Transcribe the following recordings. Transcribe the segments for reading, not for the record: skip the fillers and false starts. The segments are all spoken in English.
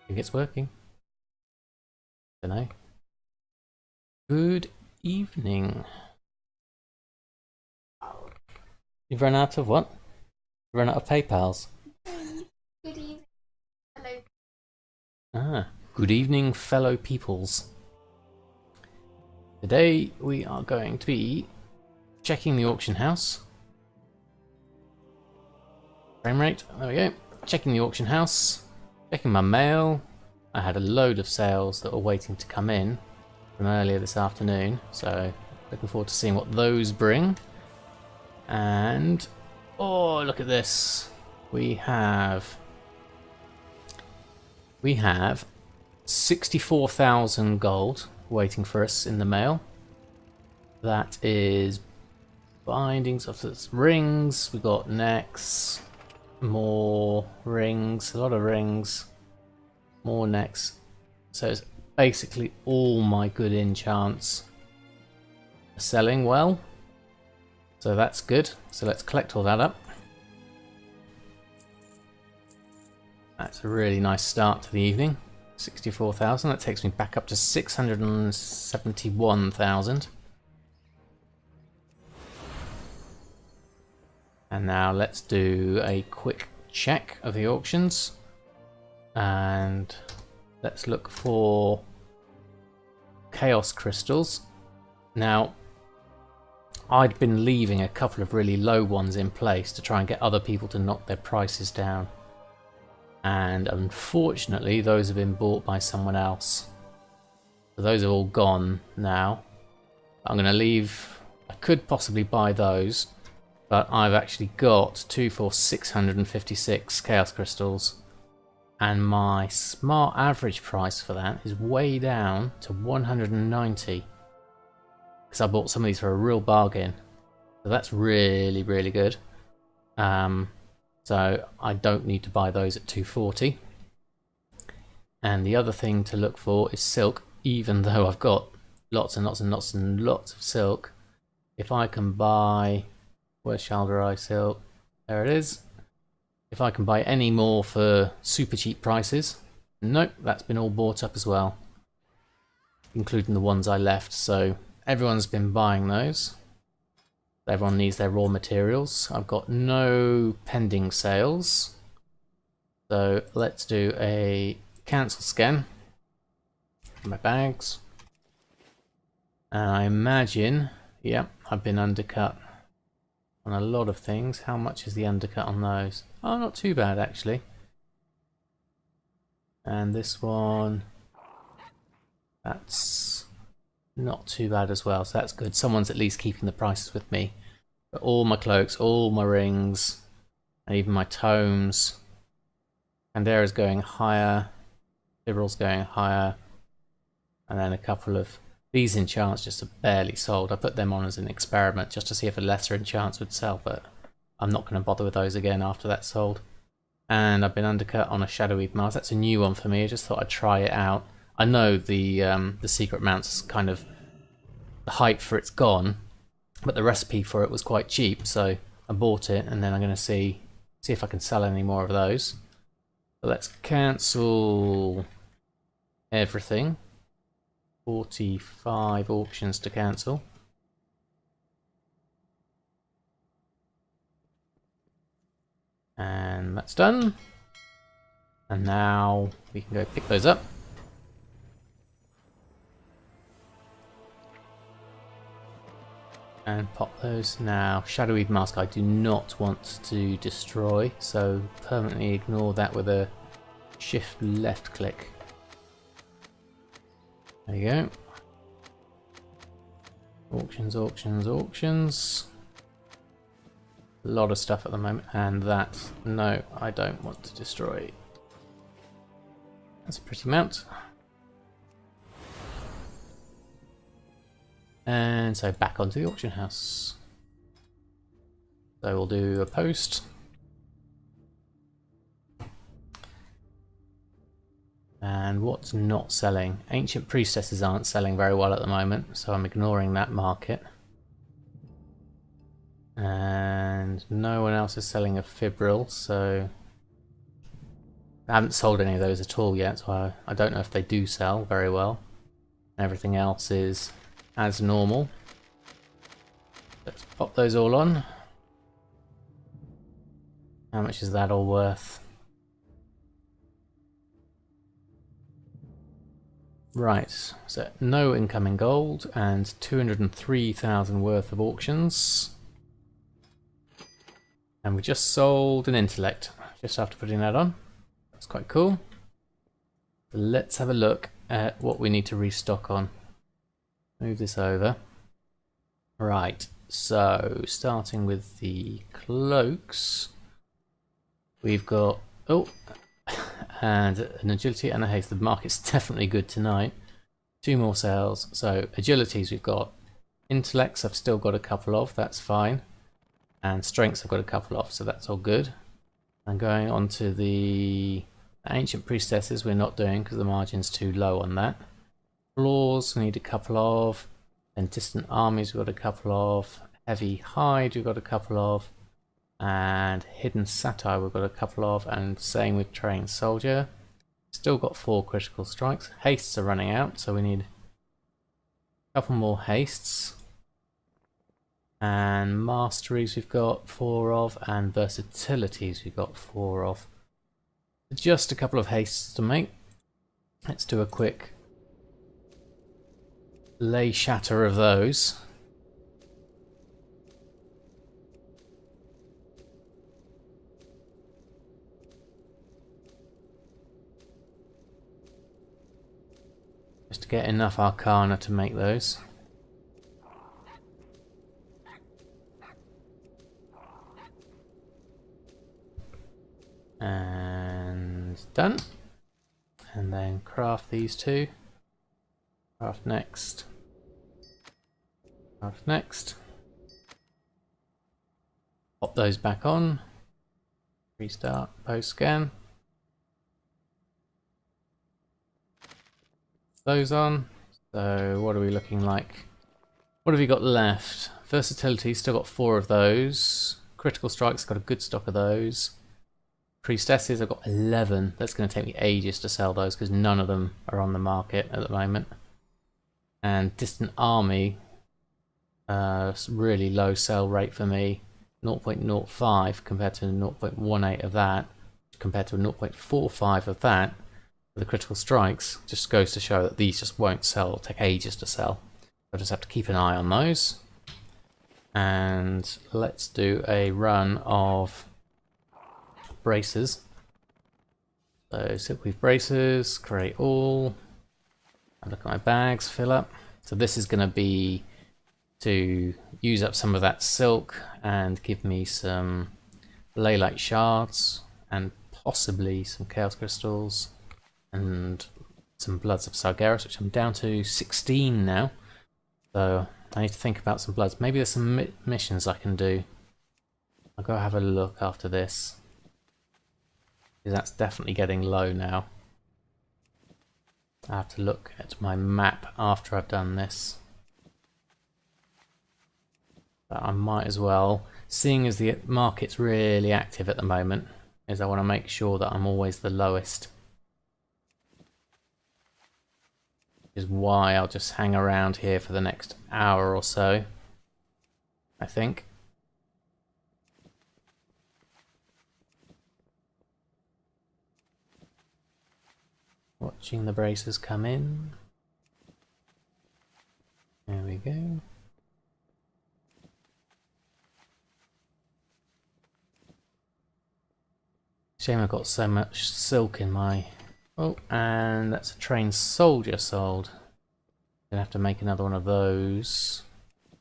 think it's working. Don't know. Good evening. You've run out of what? You've run out of PayPals. Good evening. Hello. Ah, good evening, fellow peoples. Today we are going to be checking the auction house. Frame rate, there we go. Checking the auction house, checking my mail. I had a load of sales that were waiting to come in from earlier this afternoon, so looking forward to seeing what those bring. And oh, look at this. We have 64,000 gold waiting for us in the mail. That is bindings of this rings. We got necks, more rings, a lot of rings, more necks. So it's basically all my good enchants are selling well. So that's good. So let's collect all that up. That's a really nice start to the evening. 64,000. That takes me back up to 671,000. And now let's do a quick check of the auctions. And let's look for chaos crystals. Now, I'd been leaving a couple of really low ones in place to try and get other people to knock their prices down. And unfortunately, those have been bought by someone else. So those are all gone now. I'm going to leave... I could possibly buy those, but I've actually got 2 for 656 chaos crystals. And my smart average price for that is way down to 190. Because I bought some of these for a real bargain. So that's really, really good. So I don't need to buy those at 240. And the other thing to look for is silk, even though I've got lots and lots and lots and lots of silk. If I can buy... Where's shal'dorei silk? There it is. If I can buy any more for super cheap prices. Nope, that's been all bought up as well. Including the ones I left, so everyone's been buying those. Everyone needs their raw materials. I've got no pending sales. So let's do a cancel scan. My bags. And I imagine, yep, I've been undercut on a lot of things. How much is the undercut on those? Oh, not too bad actually. And this one, that's not too bad as well, so that's good. Someone's at least keeping the prices with me. But all my cloaks, all my rings, and even my tomes. Candera's going higher, Liberal's going higher, and then a couple of these enchants just are barely sold. I put them on as an experiment just to see if a lesser enchants would sell, but I'm not going to bother with those again after that's sold. And I've been undercut on a Shadowy Mars. That's a new one for me. I just thought I'd try it out. I know the secret mount's kind of the hype for it's gone, but the recipe for it was quite cheap, so I bought it, and then I'm going to see if I can sell any more of those. So let's cancel everything. 45 auctions to cancel. And that's done. And now we can go pick those up. And pop those. Now, Shadowy Mask I do not want to destroy, so permanently ignore that with a shift left click. There you go. Auctions, auctions, auctions. A lot of stuff at the moment, and that, no, I don't want to destroy. That's a pretty mount. And so back onto the auction house. So we'll do a post. And what's not selling? Ancient priestesses aren't selling very well at the moment, so I'm ignoring that market. And no one else is selling a fibril, so I haven't sold any of those at all yet, so I don't know if they do sell very well. Everything else is as normal. Let's pop those all on. How much is that all worth? Right, so no incoming gold and 203,000 worth of auctions. And we just sold an intellect just after putting that on. That's quite cool. So let's have a look at what we need to restock on. Move this over. Right, so starting with the cloaks, we've got and an agility and a haste. The market's definitely good tonight. 2 more sales. So agilities we've got. Intellects I've still got a couple of, that's fine. And strengths I've got a couple of, so that's all good. And going on to the ancient priestesses we're not doing because the margin's too low on that. Floors we need a couple of. Then distant armies we've got a couple of. Heavy hide we've got a couple of. And hidden satire we've got a couple of, and same with trained soldier. Still got 4 critical strikes. Hastes are running out, so we need a couple more hastes. And masteries we've got 4 of, and versatilities we've got 4 of. Just a couple of hastes to make. Let's do a quick lay shatter of those. Just to get enough arcana to make those. And done. And then craft these 2. Craft next. Craft next. Pop those back on. Restart, post scan. Those on. So what are we looking like? What have we got left? Versatility, still got 4 of those. Critical strikes, got a good stock of those. Priestesses, I've got 11. That's going to take me ages to sell those because none of them are on the market at the moment. And distant army, really low sell rate for me. 0.05 compared to 0.18 of that, compared to 0.45 of that. The critical strikes just goes to show that these just won't sell. It'll take ages to sell. I just have to keep an eye on those. And let's do a run of braces. So sit with braces, create all. And look at my bags, fill up. So this is going to be to use up some of that silk and give me some ley-like shards and possibly some chaos crystals. And some Bloods of Sargeras, which I'm down to 16 now. So I need to think about some Bloods. Maybe there's some missions I can do. I'll go have a look after this. Because that's definitely getting low now. I have to look at my map after I've done this. But I might as well, seeing as the market's really active at the moment, is I want to make sure that I'm always the lowest. Is why I'll just hang around here for the next hour or so, I think. Watching the braces come in. There we go. Shame I've got so much silk in my... Oh, and that's a trained soldier sold. Gonna have to make another one of those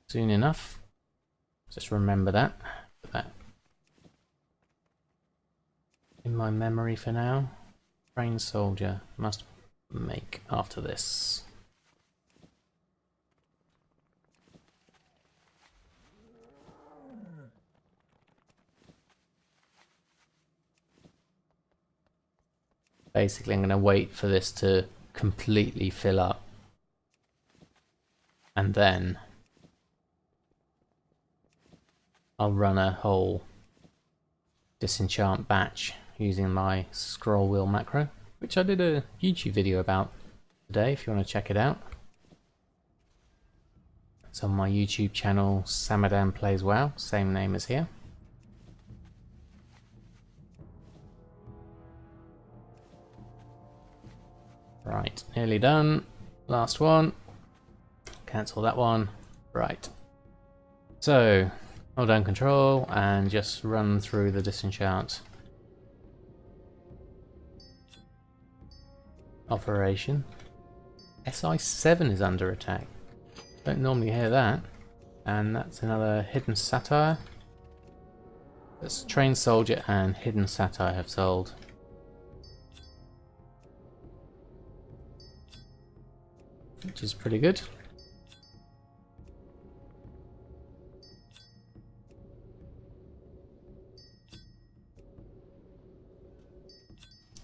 soon enough. Just remember that. Put that in my memory for now. Trained soldier must make after this. Basically, I'm going to wait for this to completely fill up. And then I'll run a whole disenchant batch using my scroll wheel macro, which I did a YouTube video about today if you want to check it out. It's on my YouTube channel, Samadan Plays WoW, same name as here. Right, nearly done. Last one. Cancel that one. Right. So, hold down control and just run through the disenchant operation. SI7 is under attack. Don't normally hear that. And that's another hidden satire. That's trained soldier and hidden satire have sold. Which is pretty good.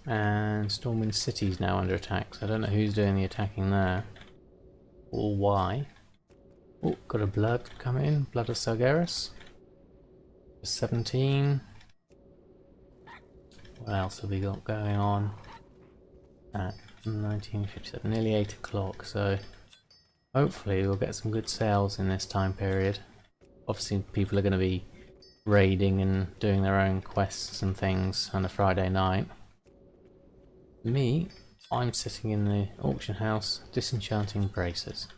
And Stormwind City's now under attack, so I don't know who's doing the attacking there. Or why. Oh, got a blood coming in. Blood of Sargeras. 17. What else have we got going on? At 1957, nearly 8 o'clock, so hopefully we'll get some good sales in this time period. Obviously people are going to be raiding and doing their own quests and things on a Friday night. Me, I'm sitting in the auction house disenchanting braces.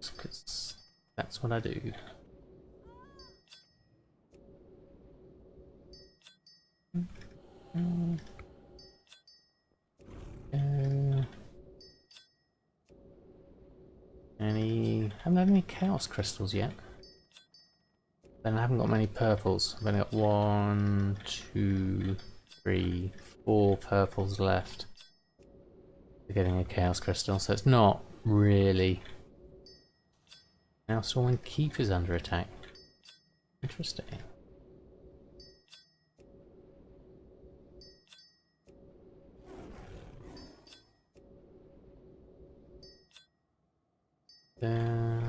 Because that's what I do. Haven't had any chaos crystals yet. Then I haven't got many purples. I've only got 1, 2, 3, 4 purples left. We're getting a chaos crystal, so it's not really. Now Stormwind Keep is under attack. Interesting. Yeah.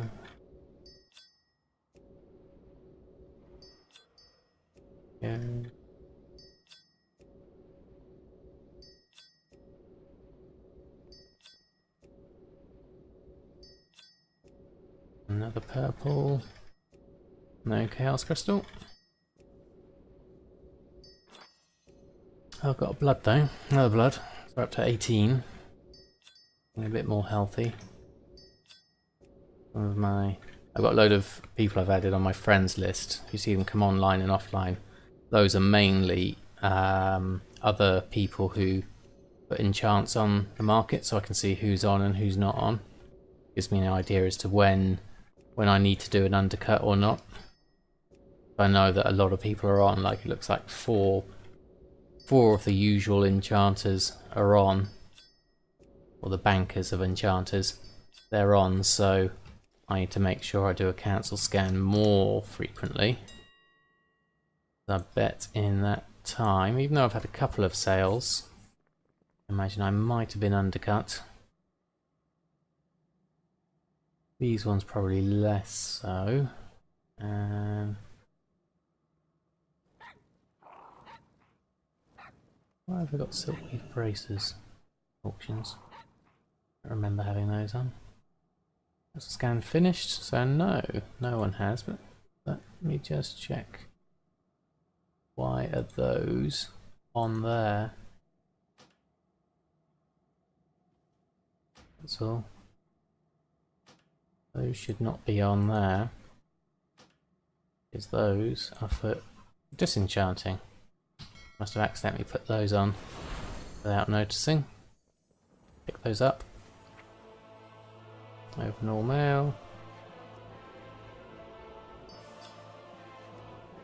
Another purple. No chaos crystal. Oh, I've got a blood though. Another blood. So we're up to 18. A bit more healthy. I've got a load of people I've added on my friends list. You see them come online and offline. Those are mainly other people who put enchants on the market, so I can see who's on and who's not on. Gives me an idea as to when I need to do an undercut or not. I know that a lot of people are on, like it looks like four of the usual enchanters are on, or the bankers of enchanters, they're on, so I need to make sure I do a cancel scan more frequently. I bet in that time, even though I've had a couple of sales, I imagine I might have been undercut. These ones probably less so. Why have I got silkweed braces? Auctions. I don't remember having those on. That's a scan finished, so no one has, but let me just check. Why are those on there? That's all. Those should not be on there. Because those are for disenchanting. Must have accidentally put those on without noticing. Pick those up. Open all mail.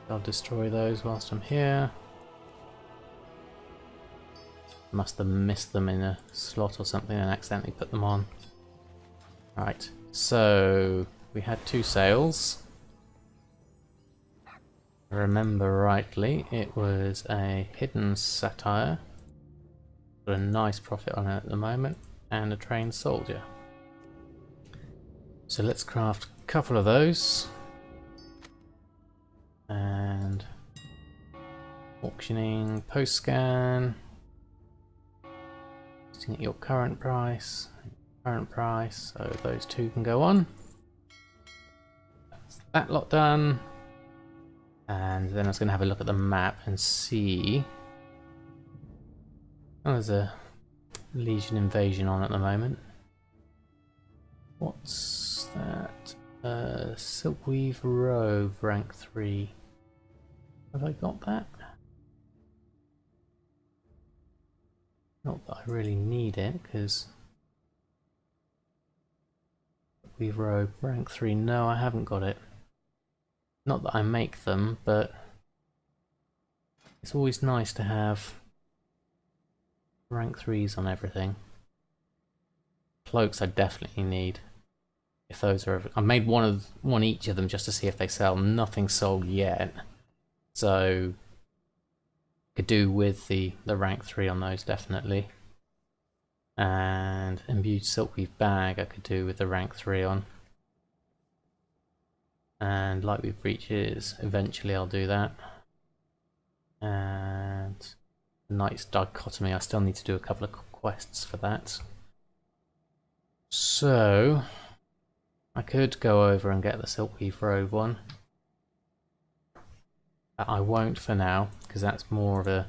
I'll destroy those whilst I'm here. Must have missed them in a slot or something and accidentally put them on. Right, so we had 2 sales. If I remember rightly, it was a hidden satire. Got a nice profit on it at the moment, and a trained soldier. So let's craft a couple of those. And auctioning post scan. Looking at your current price, so those two can go on. That's that lot done. And then I was going to have a look at the map and see. Oh, there's a Legion invasion on at the moment. What's that? Silkweave Robe, rank 3. Have I got that? Not that I really need it, because Silkweave Robe, rank 3. No, I haven't got it. Not that I make them, but it's always nice to have rank 3s on everything. Cloaks I definitely need. If those are, I made one each of them just to see if they sell. Nothing sold yet, so could do with the rank 3 on those definitely. And imbued silkweave bag I could do with the rank 3 on. And lightweave breeches, eventually I'll do that. And Knight's dichotomy, I still need to do a couple of quests for that. So I could go over and get the Silkweave Robe one. I won't for now, because that's more of a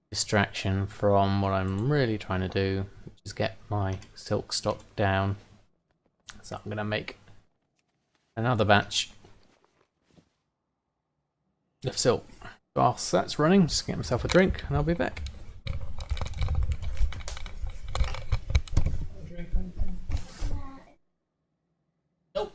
distraction from what I'm really trying to do, which is get my silk stock down. So I'm going to make another batch of silk. Whilst that's running, just get myself a drink and I'll be back. Nope.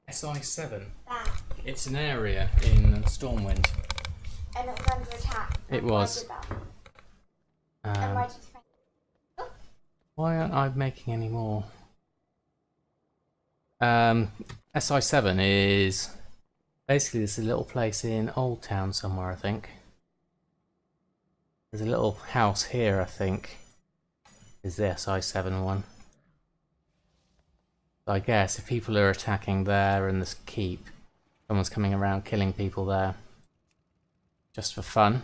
SI7. That. It's an area in Stormwind. And it was under attack. It was. And why did you find it? Why aren't I making any more? SI7 is basically this little place in Old Town somewhere, I think. There's a little house here, I think, is the SI7 one. So I guess if people are attacking there in this keep, someone's coming around killing people there. Just for fun.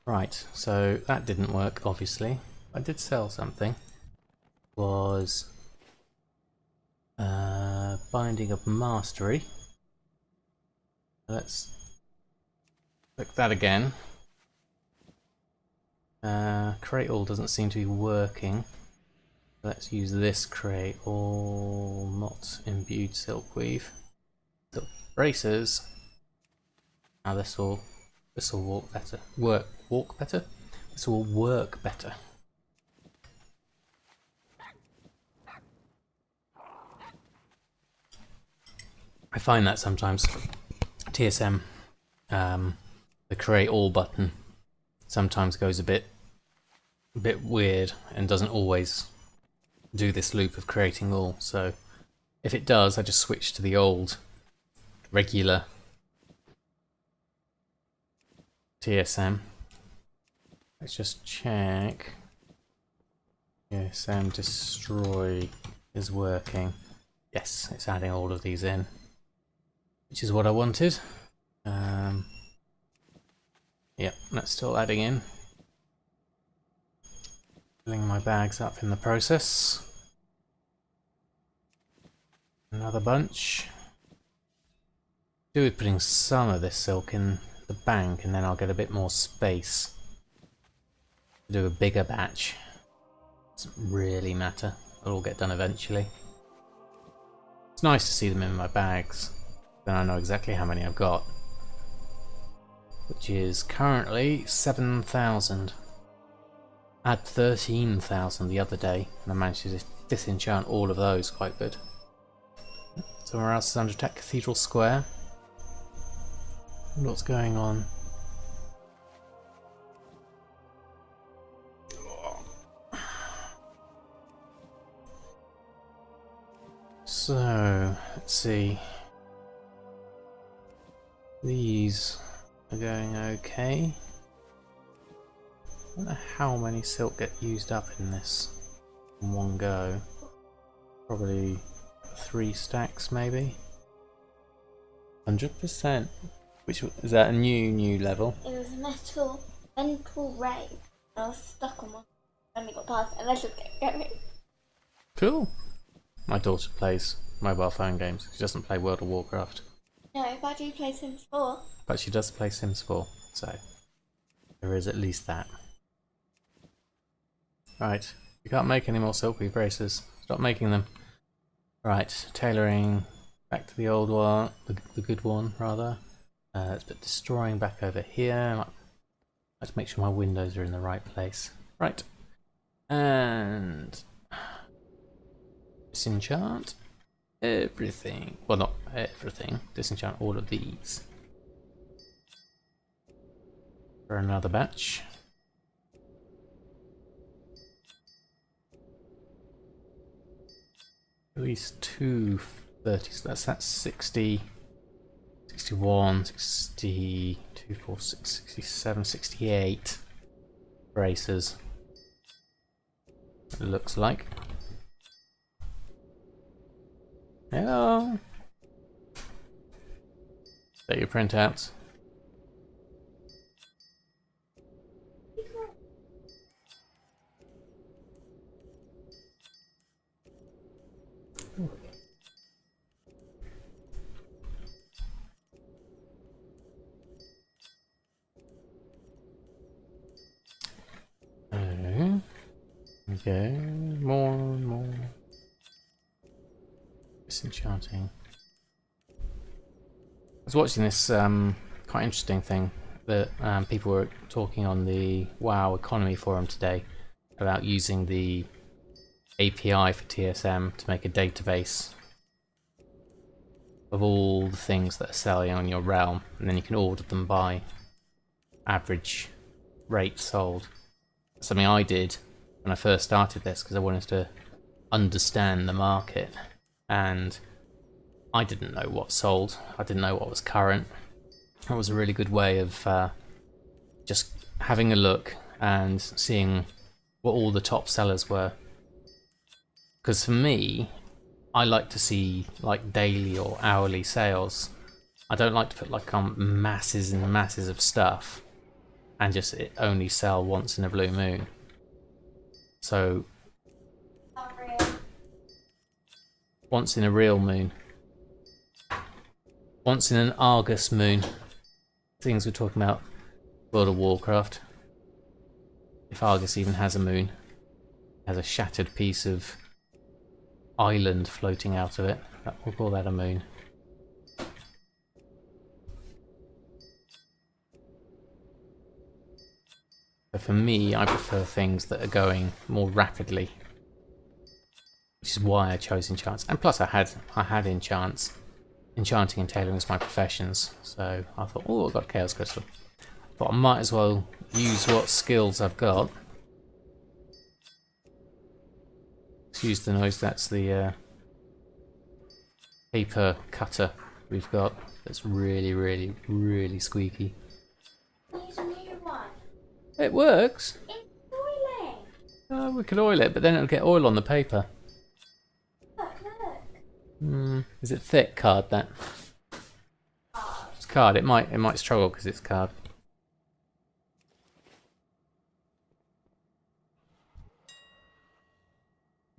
Right, so that didn't work, obviously. I did sell something. Was Binding of Mastery. Let's click that again. Create all doesn't seem to be working. Let's use this create all, not imbued silkweave. Silk bracers. Now this will walk better. Walk better? This will work better. I find that sometimes TSM, the create all button sometimes goes a bit weird and doesn't always do this loop of creating all. So if it does, I just switch to the old regular TSM. Let's just check. TSM destroy is working. Yes, it's adding all of these in, which is what I wanted. Yep, that's still adding in. Filling my bags up in the process. Another bunch. Do with putting some of this silk in the bank, and then I'll get a bit more space to do a bigger batch. Doesn't really matter. It'll all get done eventually. It's nice to see them in my bags. Then I know exactly how many I've got. Which is currently 7,000. I had 13,000 the other day, and I managed to disenchant all of those quite good. Somewhere else is under attack, Cathedral Square. What's going on? So, let's see. These are going okay. I don't know how many silk get used up in this in one go. Probably 3 stacks, maybe. 100%. Which is that a new level? It was a mental ray. I was stuck on one and we got past it and let's just get going. Cool. My daughter plays mobile phone games. She doesn't play World of Warcraft. No, but I do play Sims 4. But she does play Sims 4, so there is at least that. Right, you can't make any more silk weave braces. Stop making them. Right, tailoring back to the old one, the good one rather. Let's put destroying back over here. Let's make sure my windows are in the right place. Right, and disenchant everything. Well, not everything. Disenchant all of these for another batch. At least 230, so that's 60, 61, 62, 46, 67, 68 braces. It looks like. Hello. Is that your printouts? Okay, more and more. Disenchanting. I was watching this quite interesting thing that people were talking on the WoW economy forum today about using the API for TSM to make a database of all the things that are selling on your realm, and then you can order them by average rate sold. Something I did when I first started this because I wanted to understand the market, and I didn't know what sold. I didn't know what was current. It was a really good way of just having a look and seeing what all the top sellers were. Because for me, I like to see like daily or hourly sales. I don't like to put like masses and masses of stuff and just it only sell once in a blue moon. So once in a real moon. Once in an Argus moon. Things we're talking about World of Warcraft. If Argus even has a moon. Has a shattered piece of island floating out of it. We'll call that a moon. But for me, I prefer things that are going more rapidly, which is why I chose enchants. And plus, I had enchants. Enchanting and tailoring is my professions, so I thought, oh, I've got a chaos crystal. But I might as well use what skills I've got. Excuse the noise. That's the paper cutter we've got. That's really, really, really squeaky. Use a new one. It works. It's boiling. We could oil it, but then it'll get oil on the paper. Look. Is it thick card that? It's card. It might struggle because it's card.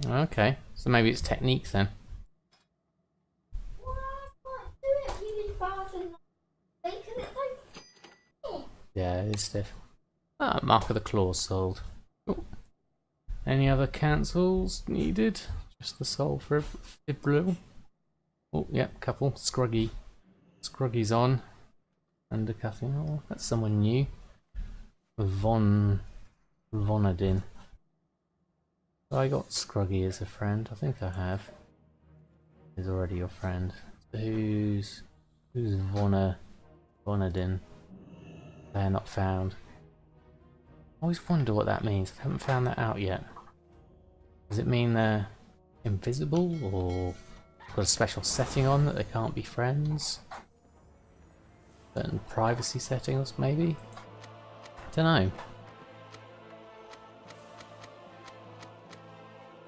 Okay, so maybe it's technique then. Well, I can't do it really fast and because it's like Yeah, it is stiff. Mark of the Claws sold. Oh. Any other cancels needed? Just the soul for Fibro. Oh, yeah, couple. Scruggy's on. Undercutting. Oh, that's someone new. Vonadin. I got Scruggy as a friend. I think I have. He's already your friend. So who's Vonna? Bonadin. They're not found. I always wonder what that means. I haven't found that out yet. Does it mean they're invisible or got a special setting on that they can't be friends? Certain privacy settings, maybe? Don't know.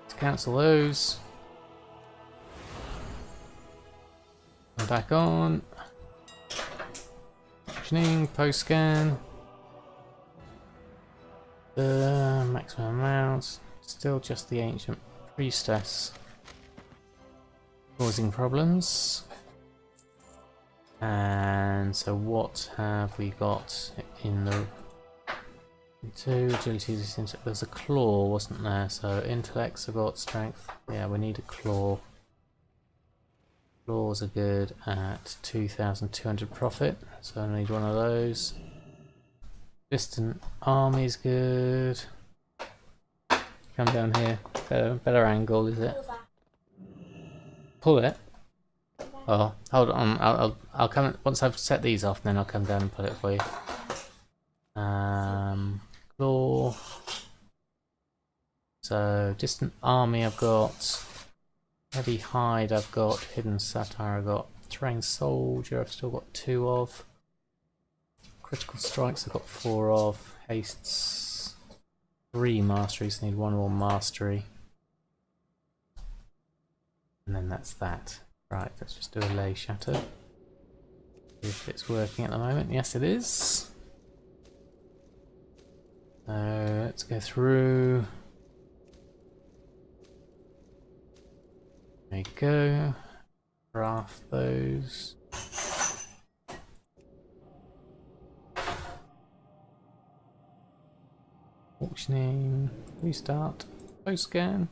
Let's cancel those. Come back on. Functioning, post scan. The maximum amounts. Still just the ancient priestess causing problems. And so what have we got in the two agilities? There's a claw, wasn't there? So intellects have got strength. Yeah, we need a claw. Claws are good at 2,200 profit, so I need one of those. Distant army's good. Come down here. Better angle, is it? Pull it. Oh, hold on. I'll come once I've set these off. Then I'll come down and pull it for you. Claw. So distant army, I've got heavy hide. I've got hidden satire. I've got trained soldier. I've still got 2 of. Critical strikes. I've got 4 of. Hastes. 3 masteries. Need 1 more mastery. And then that's that. Right, let's just do a lay shatter. See if it's working at the moment. Yes, it is. So let's go through. There you go. Craft those. Auctioning. Restart. Post scan.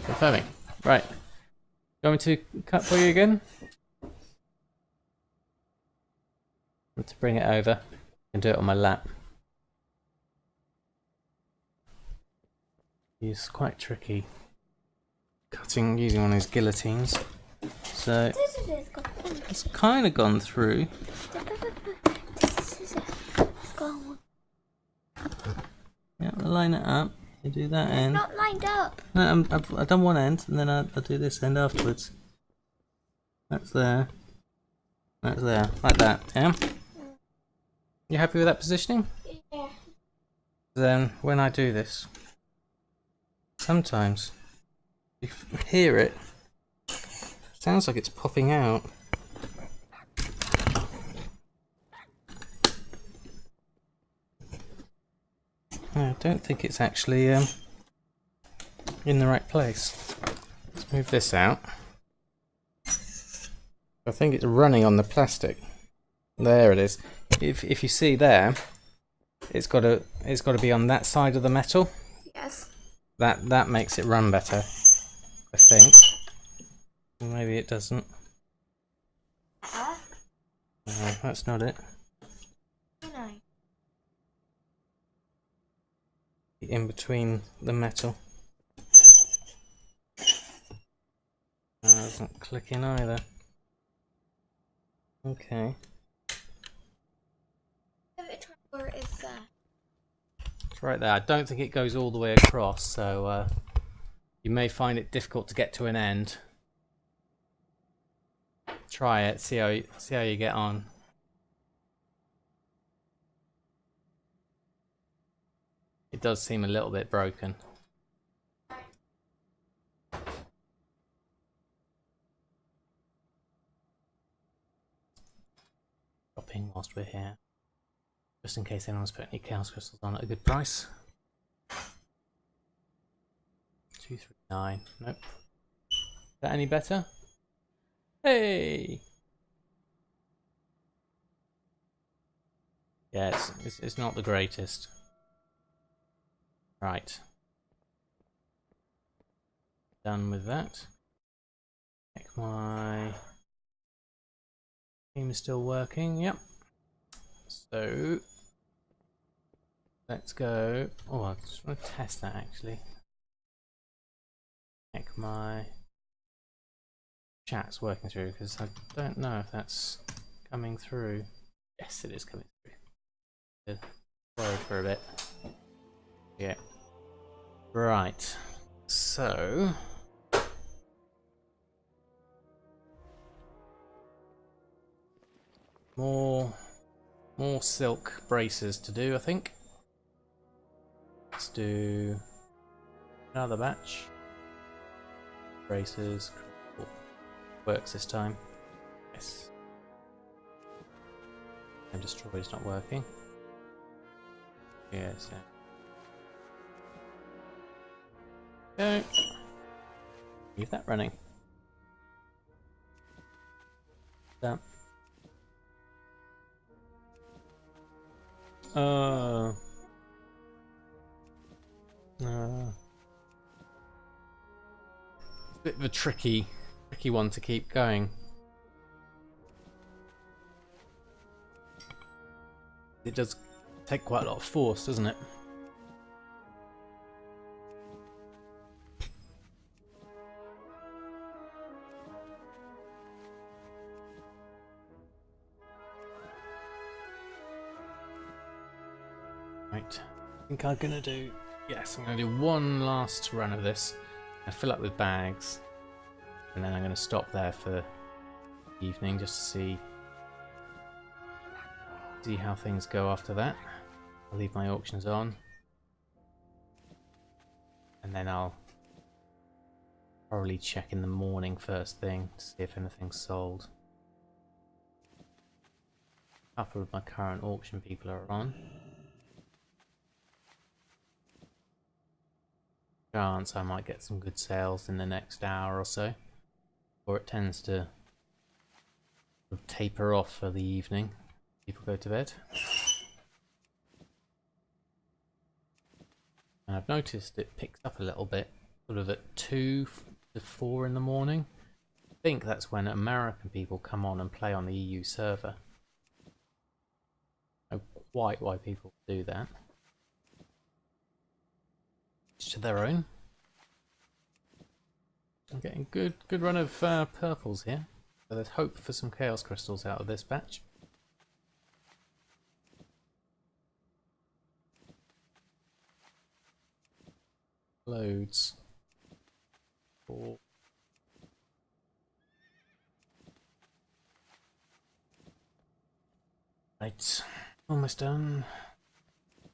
Confirming. Right. You want me to cut for you again? To bring it over. I can do it on my lap. It's quite tricky. Cutting using one of those guillotines. So it's kind of gone through. Yeah, I'll line it up. You do that end. It's not lined up. No, I've done one end, and then I'll do this end afterwards. That's there. That's there. Like that, yeah? You happy with that positioning? Yeah. Then, when I do this, sometimes you hear it. Sounds like it's popping out. I don't think it's actually in the right place. Let's move this out. I think it's running on the plastic. There it is. If you see there, it's got to be on that side of the metal. Yes. That makes it run better, I think. Maybe it doesn't. No, that's not it. No. In between the metal. That isn't clicking either. Okay. Where is that? It's right there. I don't think it goes all the way across, so you may find it difficult to get to an end. Try it, see how you get on. It does seem a little bit broken. Shopping whilst we're here. Just in case anyone's put any chaos crystals on at a good price. 239. Nope. Is that any better? Hey! Yeah, it's not the greatest. Right. Done with that. Check my team is still working. Yep. So let's go. Oh, I just want to test that actually. Check my chat's working through, because I don't know if that's coming through. Yes, it is coming through. Worried for a bit. Yeah. Right. So more silk braces to do, I think. Let's do another batch. Braces. Cool. Works this time. Yes. And destroy's not working. Yes. Okay. Leave that running. That. Bit of a tricky one to keep going. It does take quite a lot of force, doesn't it? Right. I think I'm gonna do. Yes, I'm gonna do one last run of this. I fill up with bags, and then I'm gonna stop there for the evening just to see how things go after that. I'll leave my auctions on, and then I'll probably check in the morning first thing to see if anything's sold. A couple of my current auction people are on. Chance I might get some good sales in the next hour or so, or it tends to sort of taper off for the evening. People go to bed. And I've noticed it picks up a little bit, sort of at 2 to 4 in the morning. I think that's when American people come on and play on the EU server. I don't know quite why people do that. Each to their own. I'm getting good run of purples here. So there's hope for some chaos crystals out of this batch. Loads. Four. Right, almost done.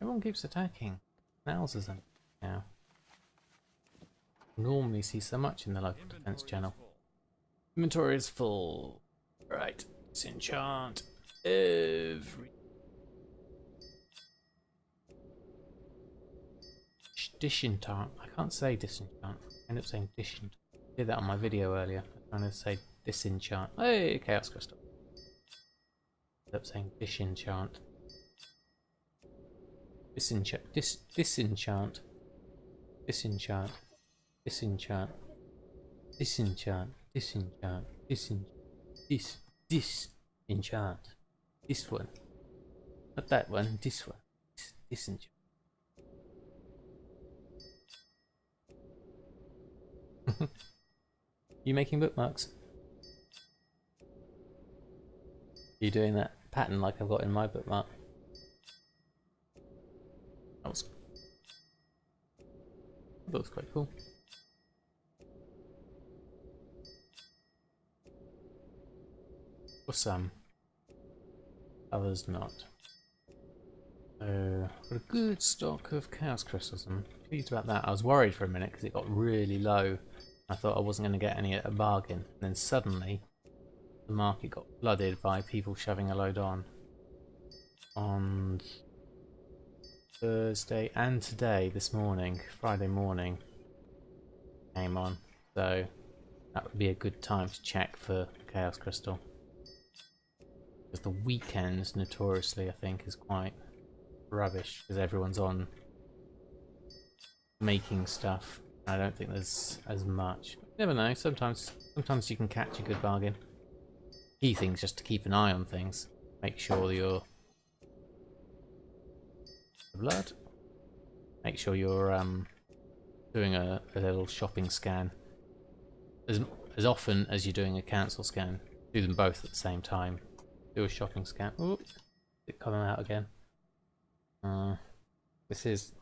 Everyone keeps attacking. Thousands of them now. Normally see so much in the local defense channel. Inventory is full. Right, disenchant every. Disenchant. I can't say disenchant. I end up saying disenchant. I did that on my video earlier. I'm trying to say disenchant. Hey, chaos crystal. I end up saying disenchant. Disenchant. Disenchant. Disenchant. Disenchant. Disenchant. Disenchant. Disenchant. Disenchant. This one. Not that one. This one. Disenchant. You making bookmarks? You doing that pattern like I've got in my bookmark? That was quite cool. For some, others not. So, got a good stock of chaos crystals. I'm pleased about that. I was worried for a minute because it got really low. I thought I wasn't going to get any at a bargain. And then suddenly, the market got flooded by people shoving a load on Thursday and today, this morning, Friday morning, came on. So that would be a good time to check for chaos crystal. Because the weekends, notoriously, I think, is quite rubbish because everyone's on making stuff. I don't think there's as much. Never know. Sometimes you can catch a good bargain. Key thing's just to keep an eye on things. Make sure you're blood. Make sure you're doing a little shopping scan. As as often as you're doing a cancel scan, do them both at the same time. Do a shopping scan. Ooh, it coming out again. This is...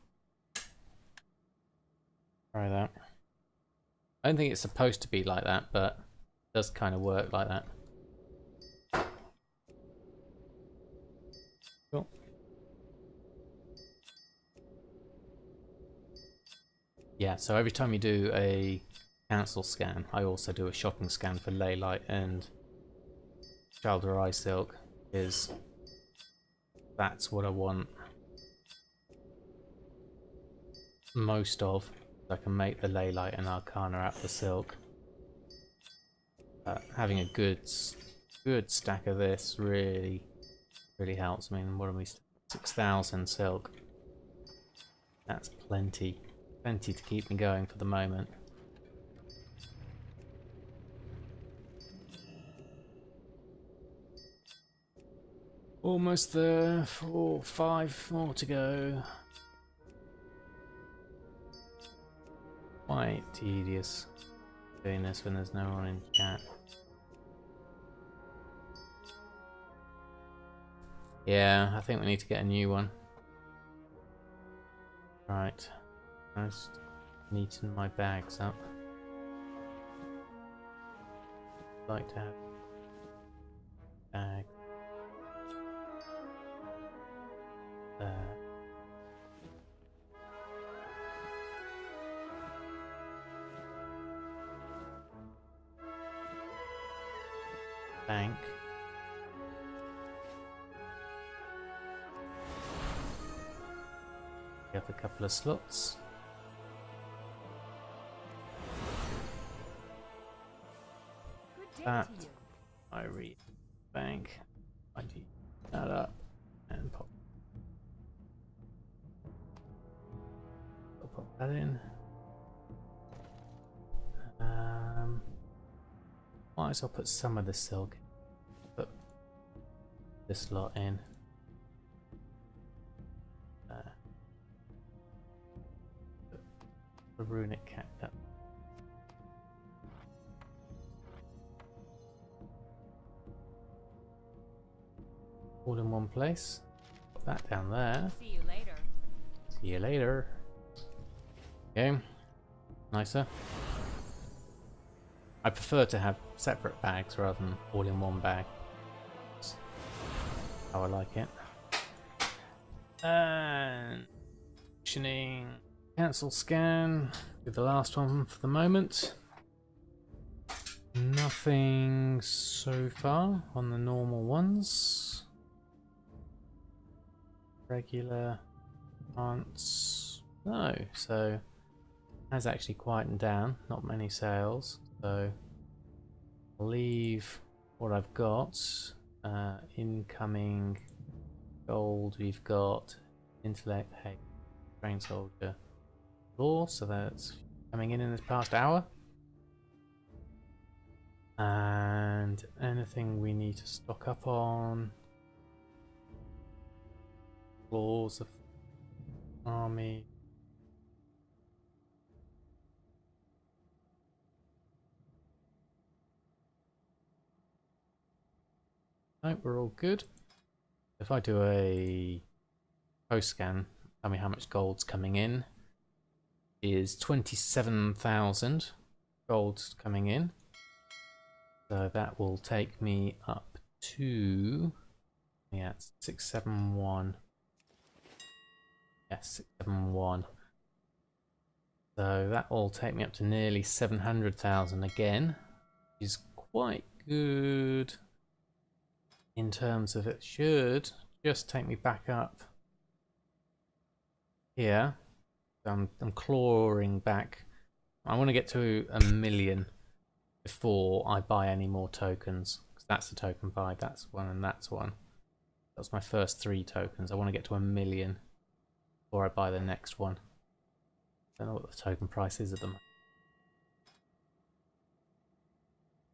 Try that. I don't think it's supposed to be like that, but it does kind of work like that. Cool. Yeah, so every time you do a cancel scan, I also do a shopping scan for Leylight and shal'dorei silk, because that's what I want most of. I can make the Leylight and Arcana out of the silk. Having a good stack of this really helps. I mean, what are we? 6,000 silk. That's plenty to keep me going for the moment. Almost there. 5 more to go. Quite tedious doing this when there's no one in chat. Yeah, I think we need to get a new one. Right. Just neaten my bags up. I'd like to have a bag. Bank. We have a couple of slots. That I read bank. I do that up and pop. I'll pop that in. Might as well put some of the silk. Put this lot in. Put the runic cap up. All in one place. Put that down there. See you later. See you later. Okay. Nicer. I prefer to have separate bags rather than all in one bag. That's how I like it. And mentioning cancel scan. Do the last one for the moment. Nothing so far on the normal ones. Regular aunts. No, so it has actually quietened down. Not many sales. So I'll leave what I've got. Incoming gold, we've got intellect, hey, train soldier, law, so that's coming in this past hour. And anything we need to stock up on. Laws of army. No, we're all good. If I do a post scan, tell me how much gold's coming in. Is 27,000 gold's coming in. So that will take me up to, yeah, 671. Yes, 671. So that will take me up to nearly 700,000 again, which is quite good. In terms of it should just take me back up here. I'm clawing back. I want to get to 1 million before I buy any more tokens. Because that's the token buy, that's one and that's one. That's my first 3 tokens. I want to get to 1 million before I buy the next one. Don't know what the token price is at the moment.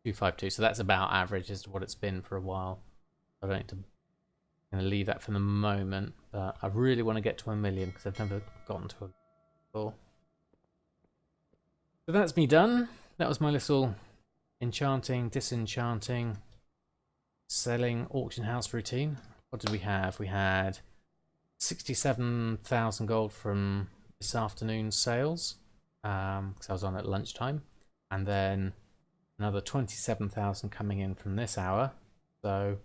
252, so that's about average is what it's been for a while. I don't need to. I'm going to leave that for the moment, but I really want to get to 1 million because I've never gotten to it before. So that's me done. That was my little Enchanting, disenchanting, selling, auction house routine. What did we have? We had 67,000 gold from this afternoon's sales, because I was on at lunchtime, and then another 27,000 coming in from this hour. So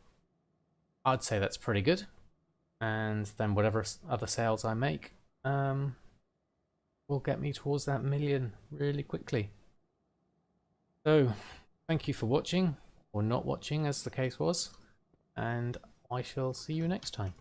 I'd say that's pretty good. And then whatever other sales I make will get me towards that million really quickly. So thank you for watching, or not watching as the case was, and I shall see you next time.